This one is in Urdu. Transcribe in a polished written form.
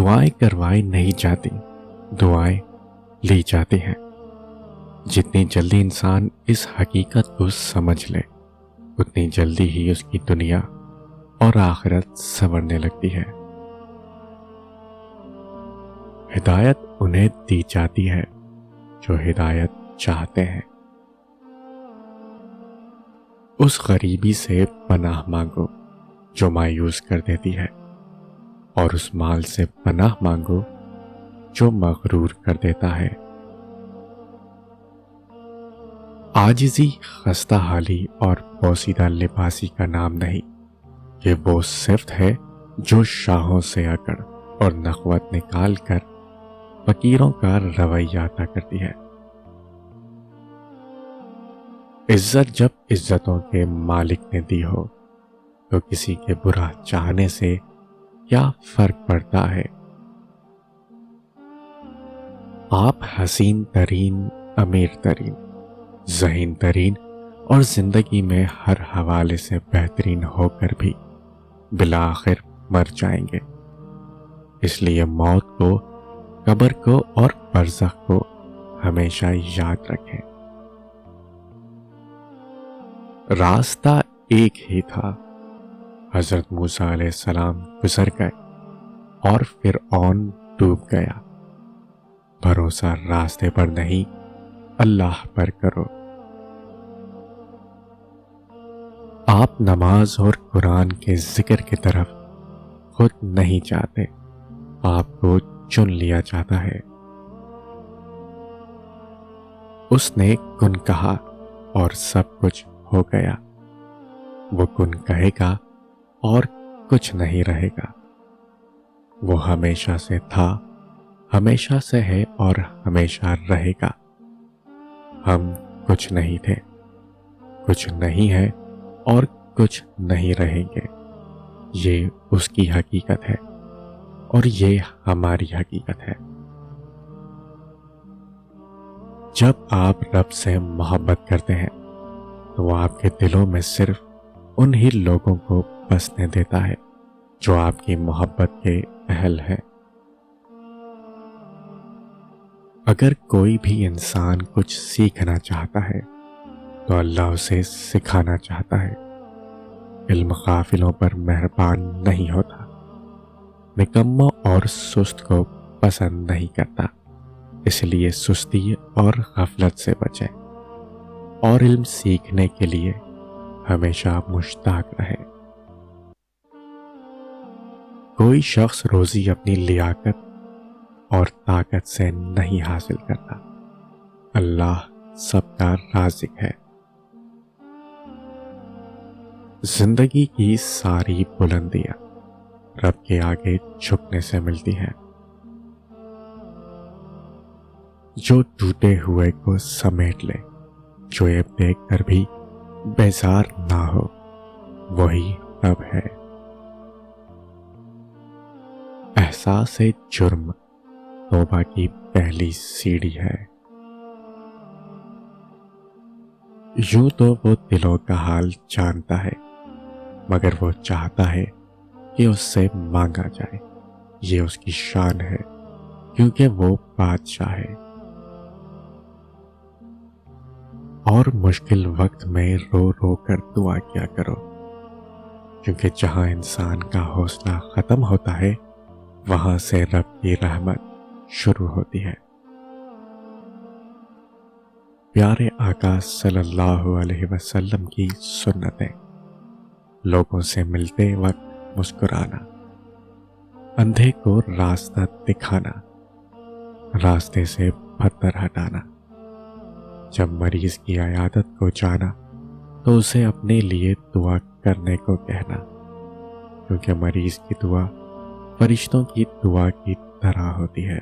دعائیں کروائی نہیں جاتی، دعائیں لی جاتی ہیں۔ جتنی جلدی انسان اس حقیقت کو سمجھ لے اتنی جلدی ہی اس کی دنیا اور آخرت سنورنے لگتی ہے۔ ہدایت انہیں دی جاتی ہے جو ہدایت چاہتے ہیں۔ اس غریبی سے پناہ مانگو جو مایوس کر دیتی ہے، اور اس مال سے پناہ مانگو جو مغرور کر دیتا ہے۔ عاجزی خستہ حالی اور پوسیدہ لباسی کا نام نہیں، یہ وہ صفت ہے جو شاہوں سے اکڑ اور نخوت نکال کر فقیروں کا رویہ عطا کرتی ہے۔ عزت جب عزتوں کے مالک نے دی ہو تو کسی کے برا چاہنے سے کیا فرق پڑتا ہے؟ آپ حسین ترین، امیر ترین، ذہین ترین اور زندگی میں ہر حوالے سے بہترین ہو کر بھی بالآخر مر جائیں گے۔ اس لیے موت کو، قبر کو اور برزخ کو ہمیشہ یاد رکھیں۔ راستہ ایک ہی تھا، حضرت موسیٰ علیہ السلام گزر گئے اور فرعون ڈوب گیا۔ بھروسہ راستے پر نہیں، اللہ پر کرو۔ آپ نماز اور قرآن کے ذکر کی طرف خود نہیں جاتے، آپ کو چن لیا جاتا ہے۔ اس نے کن کہا اور سب کچھ ہو گیا، وہ کن کہے گا اور کچھ نہیں رہے گا۔ وہ ہمیشہ سے تھا، ہمیشہ سے ہے اور ہمیشہ رہے گا۔ ہم کچھ نہیں تھے، کچھ نہیں ہے اور کچھ نہیں رہیں گے۔ یہ اس کی حقیقت ہے اور یہ ہماری حقیقت ہے۔ جب آپ رب سے محبت کرتے ہیں تو وہ آپ کے دلوں میں صرف انہی لوگوں کو بسنے دیتا ہے جو آپ کی محبت کے اہل ہیں۔ اگر کوئی بھی انسان کچھ سیکھنا چاہتا ہے تو اللہ اسے سکھانا چاہتا ہے۔ علم غافلوں پر مہربان نہیں ہوتا، نکموں اور سست کو پسند نہیں کرتا، اس لیے سستی اور غفلت سے بچیں اور علم سیکھنے کے لیے ہمیشہ مشتاق رہے۔ کوئی شخص روزی اپنی لیاقت اور طاقت سے نہیں حاصل کرتا، اللہ سب کا رازق ہے۔ زندگی کی ساری بلندیاں رب کے آگے جھکنے سے ملتی ہیں۔ جو ٹوٹے ہوئے کو سمیٹ لے، جو یہ دیکھ کر بھی بیزار نہ ہو، وہی رب ہے۔ احساس جرم توبہ کی پہلی سیڑھی ہے۔ یوں تو وہ دلوں کا حال جانتا ہے، مگر وہ چاہتا ہے کہ اس سے مانگا جائے۔ یہ اس کی شان ہے کیونکہ وہ بادشاہ ہے۔ اور مشکل وقت میں رو رو کر دعا کیا کرو، کیونکہ جہاں انسان کا حوصلہ ختم ہوتا ہے وہاں سے رب کی رحمت شروع ہوتی ہے۔ پیارے آقا صلی اللہ علیہ وسلم کی سنتیں: لوگوں سے ملتے وقت مسکرانا، اندھے کو راستہ دکھانا، راستے سے پتھر ہٹانا، جب مریض کی عیادت کو جانا تو اسے اپنے لیے دعا کرنے کو کہنا، کیونکہ مریض کی دعا فرشتوں کی دعا کی طرح ہوتی ہے۔